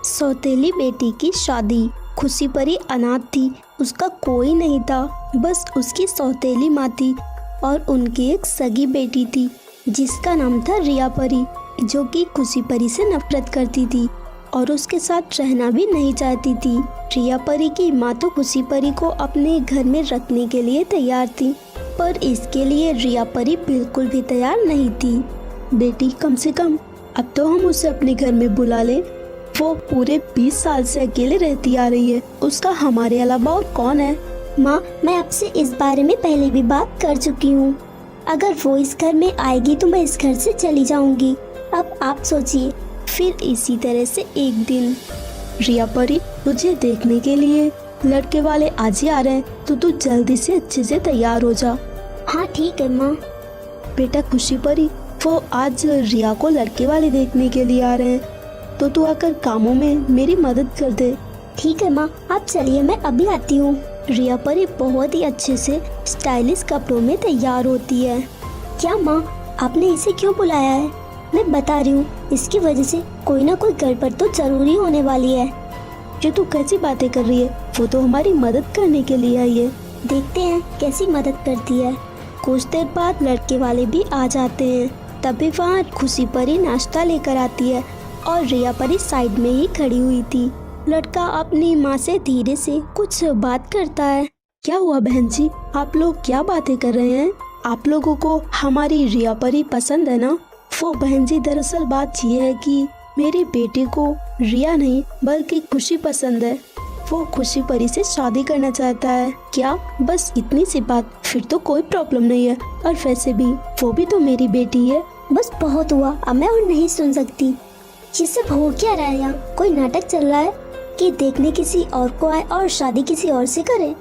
सौतेली बेटी की शादी। खुशी परी अनाथ थी, उसका कोई नहीं था, बस उसकी सौतेली माँ थी और उनकी एक सगी बेटी थी जिसका नाम था रिया परी, जो कि खुशी परी से नफरत करती थी और उसके साथ रहना भी नहीं चाहती थी। रिया परी की माँ तो खुशी परी को अपने घर में रखने के लिए तैयार थी, पर इसके लिए रिया परी बिल्कुल भी तैयार नहीं थी। बेटी, कम से कम अब तो हम उसे अपने घर में बुला लें। वो पूरे 20 साल से अकेले रहती आ रही है, उसका हमारे अलावा और कौन है? माँ, मैं आपसे इस बारे में पहले भी बात कर चुकी हूँ। अगर वो इस घर में आएगी तो मैं इस घर से चली जाऊंगी। अब आप सोचिए। फिर इसी तरह से एक दिन, रिया परी, तुझे देखने के लिए लड़के वाले आज ही आ रहे हैं, तो तू जल्दी से अच्छे से तैयार हो जा। हाँ ठीक है माँ। बेटा खुशी परी, वो आज रिया को लड़के वाले देखने के लिए आ रहे हैं, तो तू आकर कामों में मेरी मदद कर दे। ठीक है माँ, आप चलिए, मैं अभी आती हूँ। रिया परी बहुत ही अच्छे से स्टाइलिश कपड़ों में तैयार होती है। क्या माँ, आपने इसे क्यों बुलाया है? मैं बता रही हूँ, इसकी वजह से कोई ना कोई गड़बड़ तो जरूरी होने वाली है। जो तू कैसी बातें कर रही है? वो तो हमारी मदद करने के लिए आई है। देखते हैं कैसी मदद करती है। कुछ देर बाद लड़के वाले भी आ जाते हैं। तभी वहाँ खुशी परी नाश्ता लेकर आती है और रिया परी साइड में ही खड़ी हुई थी। लड़का अपनी माँ से धीरे से कुछ बात करता है। क्या हुआ बहन जी, आप लोग क्या बातें कर रहे हैं? आप लोगों को हमारी रिया परी पसंद है ना? वो बहन जी, दरअसल बात ये है कि मेरी बेटी को रिया नहीं बल्कि खुशी पसंद है। वो खुशी परी से शादी करना चाहता है। क्या बस इतनी सी बात? फिर तो कोई प्रॉब्लम नहीं है, और वैसे भी वो भी तो मेरी बेटी है। बस बहुत हुआ, अब मैं और नहीं सुन सकती। ये सब हो क्या रहा है यहाँ? कोई नाटक चल रहा है कि देखने किसी और को आए और शादी किसी और से करे?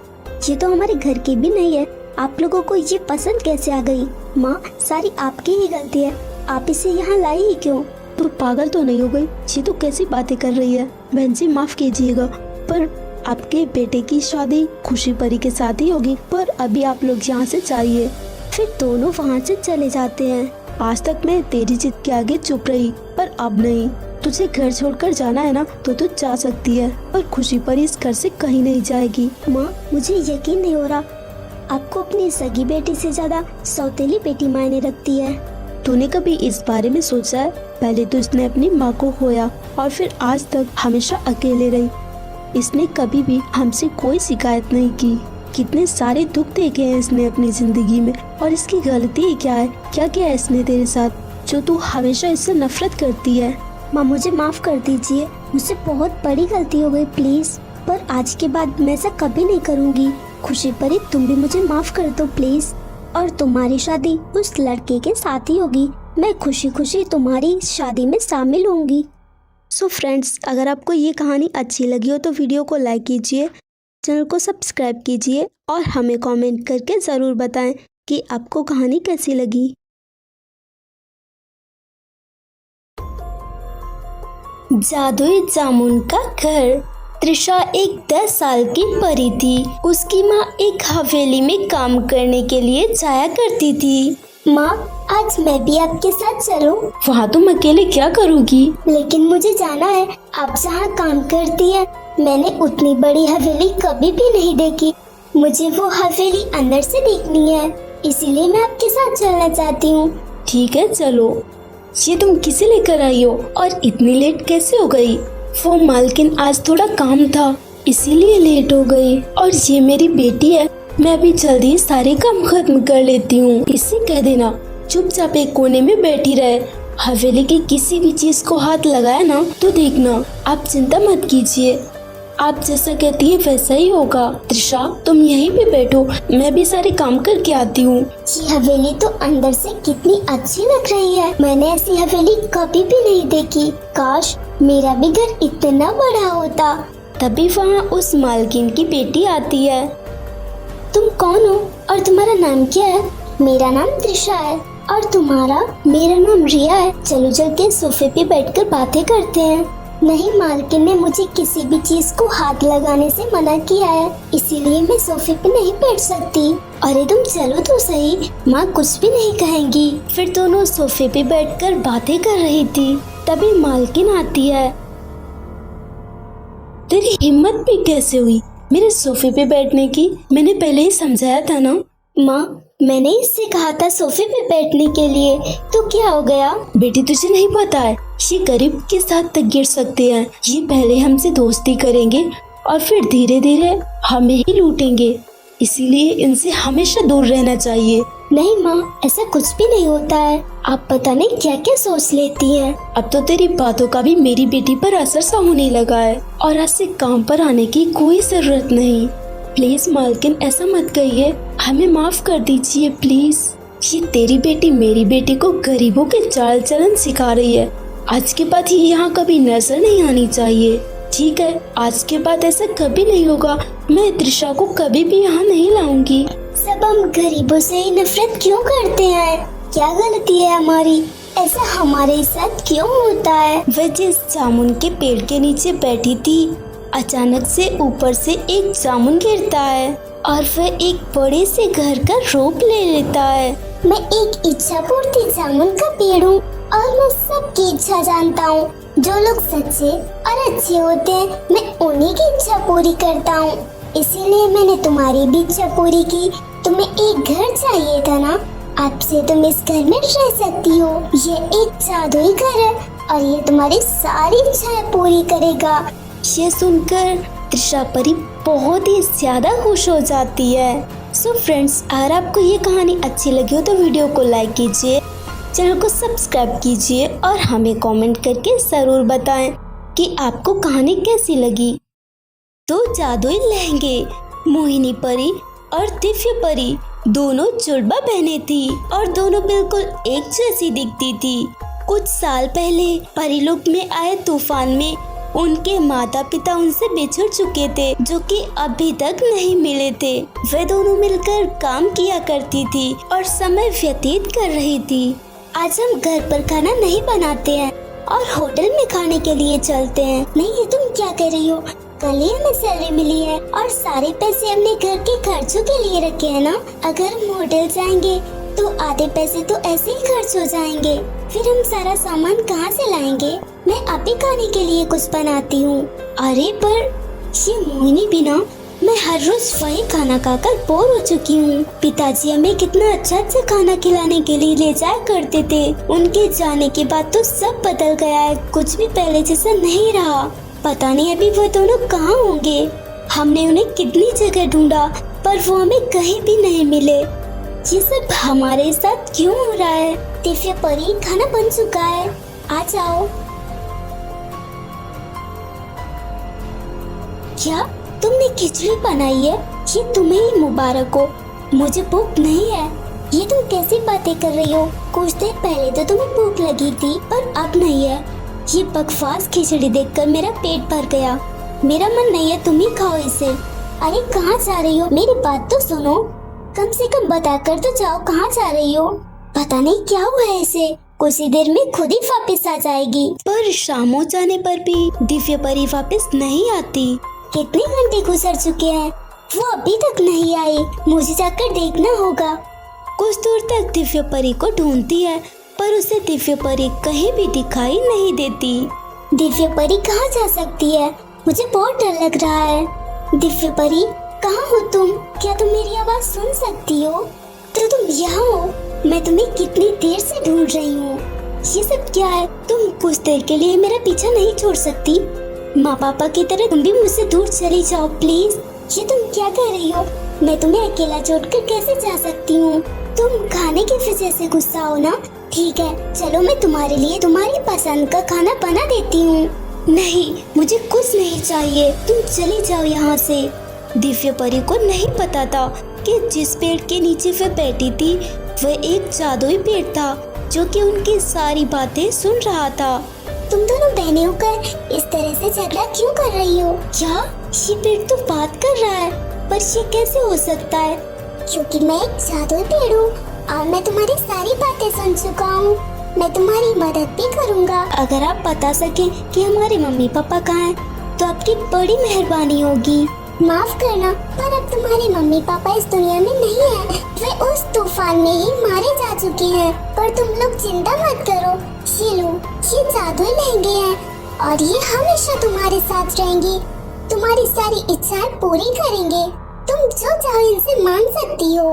ये तो हमारे घर की भी नहीं है। आप लोगों को ये पसंद कैसे आ गई? माँ, सारी आपकी ही गलती है, आप इसे यहाँ लाई ही क्यों? तू पागल तो नहीं हो गई? ये तो कैसी बातें कर रही है? बहन जी माफ कीजिएगा, पर आपके बेटे की शादी खुशी परी के साथ ही होगी, पर अभी आप लोग यहाँ से जाइए। फिर दोनों वहाँ से चले जाते हैं। आज तक मैं तेरी जिद के आगे चुप रही, पर अब नहीं। तुझे घर छोड़कर जाना है ना, तो तू जा सकती है, पर खुशी परी इस घर से कहीं नहीं जाएगी। माँ, मुझे यकीन नहीं हो रहा, आपको अपनी सगी बेटी से ज्यादा सौतेली बेटी मायने रखती है। तूने कभी इस बारे में सोचा है? पहले तो इसने अपनी माँ को खोया और फिर आज तक हमेशा अकेले रही। इसने कभी भी हमसे कोई शिकायत नहीं की। कितने सारे दुख देखे हैं इसने अपनी जिंदगी में, और इसकी गलती क्या है? क्या किया है इसने तेरे साथ जो तू हमेशा इससे नफरत करती है? माँ, मुझे माफ कर दीजिए, मुझसे बहुत बड़ी गलती हो गई प्लीज, पर आज के बाद मैं ऐसा कभी नहीं करूँगी। खुशी परी, तुम भी मुझे माफ कर दो प्लीज। और तुम्हारी शादी उस लड़के के साथ ही होगी। मैं खुशी खुशी तुम्हारी शादी में शामिल होंगी। सो फ्रेंड्स, अगर आपको ये कहानी अच्छी लगी हो तो वीडियो को लाइक कीजिए, चैनल को सब्सक्राइब कीजिए और हमें कमेंट करके ज़रूर बताएं कि आपको कहानी कैसी लगी। जादुई जामुन का घर। त्रिशा एक 10 साल की परी थी। उसकी माँ एक हवेली में काम करने के लिए जाया करती थी। माँ, आज मैं भी आपके साथ चलूं? वहाँ तुम अकेले क्या करोगी? लेकिन मुझे जाना है। आप जहाँ काम करती है, मैंने उतनी बड़ी हवेली कभी भी नहीं देखी। मुझे वो हवेली अंदर से देखनी है, इसीलिए मैं आपके साथ चलना चाहती हूँ। ठीक है, चलो। ये तुम किसे लेकर आई हो और इतनी लेट कैसे हो गई? वो मालकिन आज थोड़ा काम था इसीलिए लेट हो गई, और ये मेरी बेटी है। मैं अभी जल्दी सारे काम खत्म कर लेती हूँ। इससे कह देना चुपचाप एक कोने में बैठी रहे। हवेली की किसी भी चीज को हाथ लगाया ना तो देखना, आप चिंता मत कीजिए। आप जैसा कहती हैं वैसा ही होगा। त्रिशा, तुम यहीं पे बैठो, मैं भी सारे काम करके आती हूँ। ये हवेली तो अंदर से कितनी अच्छी लग रही है। मैंने ऐसी हवेली कभी भी नहीं देखी। काश मेरा भी घर इतना बड़ा होता। तभी वहाँ उस मालकिन की बेटी आती है। तुम कौन हो और तुम्हारा नाम क्या है? मेरा नाम त्रिशा है। और तुम्हारा? मेरा नाम रिया है। चलो चल के सोफे पे बैठकर बातें करते हैं। नहीं, मालकिन ने मुझे किसी भी चीज को हाथ लगाने से मना किया है, इसीलिए मैं सोफे पे नहीं बैठ सकती। अरे तुम चलो तो सही, माँ कुछ भी नहीं कहेंगी। फिर दोनों सोफे पे बैठकर बातें कर रही थी। तभी मालकिन आती है। तेरी हिम्मत भी कैसे हुई मेरे सोफे पे बैठने की? मैंने पहले ही समझाया था ना। माँ, मैंने इससे कहा था सोफे पे बैठने के लिए, तो क्या हो गया? बेटी तुझे नहीं पता है, ये गरीब के साथ तक गिर सकते हैं। ये पहले हमसे दोस्ती करेंगे और फिर धीरे धीरे हमें ही लूटेंगे, इसीलिए इनसे हमेशा दूर रहना चाहिए। नहीं माँ, ऐसा कुछ भी नहीं होता है। आप पता नहीं क्या क्या सोच लेती हैं। अब तो तेरी बातों का भी मेरी बेटी पर असर सा होने लगा है और आज से काम पर आने की कोई जरूरत नहीं। प्लीज मालकिन, ऐसा मत कहिए, हमें माफ कर दीजिए प्लीज। ये तेरी बेटी मेरी बेटी को गरीबों के चाल चलन सिखा रही है। आज के बाद ये यहाँ कभी नजर नहीं आनी चाहिए। ठीक है, आज के बाद ऐसा कभी नहीं होगा। मैं त्रिशा को कभी भी यहाँ नहीं लाऊंगी। सब हम गरीबों से ही नफरत क्यों करते हैं? क्या गलती है हमारी? ऐसा हमारे साथ क्यों होता है? वह जिस जामुन के पेड़ के नीचे बैठी थी, अचानक से ऊपर से एक जामुन गिरता है और वह एक बड़े से घर का रूप ले लेता है। मैं एक इच्छा पूर्ति जामुन का पेड़ हूँ और मैं सबकी इच्छा जानता हूँ। जो लोग सच्चे और अच्छे होते हैं, मैं उन्हीं की इच्छा पूरी करता हूँ। इसीलिए मैंने तुम्हारी भी इच्छा पूरी की। तुम्हें एक घर चाहिए था ना, अब से तुम इस घर में रह सकती हो। ये एक जादुई घर है और ये तुम्हारी सारी इच्छाएं पूरी करेगा। ये सुनकर त्रिशा परी बहुत ही ज्यादा खुश हो जाती है। सो फ्रेंड्स, अगर आपको ये कहानी अच्छी लगी हो तो वीडियो को लाइक कीजिए, चैनल को सब्सक्राइब कीजिए और हमें कमेंट करके जरूर बताएं कि आपको कहानी कैसी लगी। दो जादुई लहंगे, मोहिनी परी और दिव्य परी दोनों जुड़वा बहनें थी और दोनों बिल्कुल एक जैसी दिखती थी। कुछ साल पहले परीलोक में आए तूफान में उनके माता पिता उनसे बिछड़ चुके थे, जो कि अभी तक नहीं मिले थे। वे दोनों मिलकर काम किया करती थी और समय व्यतीत कर रही थी। आज हम घर पर खाना नहीं बनाते हैं और होटल में खाने के लिए चलते हैं। नहीं, ये तुम क्या कर रही हो? कल ही हमें सैलरी मिली है और सारे पैसे हमने घर के खर्चों के लिए रखे हैं ना। अगर हम होटल जाएंगे तो आधे पैसे तो ऐसे ही खर्च हो जाएंगे। फिर हम सारा सामान कहाँ से लाएंगे? मैं अभी खाने के लिए कुछ बनाती हूँ। अरे पर ये मोहिनी बिना मैं हर रोज वही खाना खाकर बोर हो चुकी हूँ। पिताजी हमें कितना अच्छा अच्छा खाना खिलाने के लिए ले जाया करते थे। उनके जाने के बाद तो सब बदल गया है, कुछ भी पहले जैसा नहीं रहा। पता नहीं अभी वो दोनों कहाँ होंगे। हमने उन्हें कितनी जगह ढूंढा पर वो हमें कहीं भी नहीं मिले। ये सब हमारे साथ क्यों हो रहा है? दिव्य परी, खाना बन चुका है, आ जाओ। क्या तुमने खिचड़ी बनाई है? ये तुम्हें ही मुबारक हो। मुझे भूख नहीं है। ये तुम कैसी बातें कर रही हो? कुछ देर पहले तो तुम्हें भूख लगी थी पर अब नहीं है। ये बकवास खिचड़ी देखकर मेरा पेट भर गया। मेरा मन नहीं है, तुम ही खाओ इसे। अरे कहाँ जा रही हो? मेरी बात तो सुनो, कम से कम बता कर तो जाओ कहाँ जा रही हो। पता नहीं क्या हुआ है इसे, कुछ ही देर में खुद ही वापस आ जाएगी। पर शाम हो जाने पर भी दिव्य परी वापस नहीं आती। कितने घंटे गुजर चुके हैं, वो अभी तक नहीं आई। मुझे जाकर देखना होगा। कुछ दूर तक दिव्य परी को ढूंढती है पर उसे दिव्य परी कहीं भी दिखाई नहीं देती। दिव्य परी कहाँ जा सकती है? मुझे बहुत डर लग रहा है। दिव्य परी, कहाँ हो तुम? क्या तुम मेरी आवाज सुन सकती हो? तो तुम यहाँ हो। मैं तुम्हें कितनी देर से ढूंढ रही हूँ। ये सब क्या है? तुम कुछ देर के लिए मेरा पीछा नहीं छोड़ सकती? माँ पापा की तरह तुम भी मुझसे दूर चली जाओ प्लीज। ये तुम क्या कह रही हो? मैं तुम्हें अकेला छोड़कर कैसे जा सकती हूँ? तुम खाने की वजह से गुस्सा हो ना? ठीक है, चलो मैं तुम्हारे लिए तुम्हारी पसंद का खाना बना देती हूँ। नहीं, मुझे कुछ नहीं चाहिए, तुम चली जाओ यहाँ से। दिव्य परी को नहीं पता था कि जिस पेड़ के नीचे वह बैठी थी वह एक जादुई पेड़ था जो कि उनकी सारी बातें सुन रहा था। तुम दोनों बहनें होकर इस तरह से झगड़ा क्यों कर रही हो? क्या ये पेड़ तो बात कर रहा है? पर ये कैसे हो सकता है? क्योंकि मैं एक जादुई पेड़ हूँ और मैं तुम्हारी सारी बातें सुन चुका हूँ। मैं तुम्हारी मदद भी करूँगा। अगर आप बता सके कि हमारे मम्मी पापा कहाँ हैं तो आपकी बड़ी मेहरबानी होगी। माफ करना, पर अब तुम्हारे मम्मी पापा इस दुनिया में नहीं है। वे उस तूफान में ही मारे जा चुके हैं। पर तुम लोग चिंता मत करो। ये लो, ये जादुई लहंगे हैं और ये हमेशा तुम्हारे साथ रहेंगी। तुम्हारी सारी इच्छाएं पूरी करेंगे। तुम जो चाहो इनसे मांग सकती हो।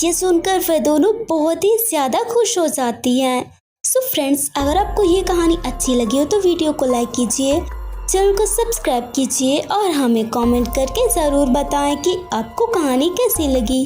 ये सुनकर वे दोनों बहुत ही ज्यादा खुश हो जाती हैं। सो फ्रेंड्स, अगर आपको ये कहानी अच्छी लगी हो तो वीडियो को लाइक कीजिए, चैनल को सब्सक्राइब कीजिए और हमें कमेंट करके ज़रूर बताएं कि आपको कहानी कैसी लगी।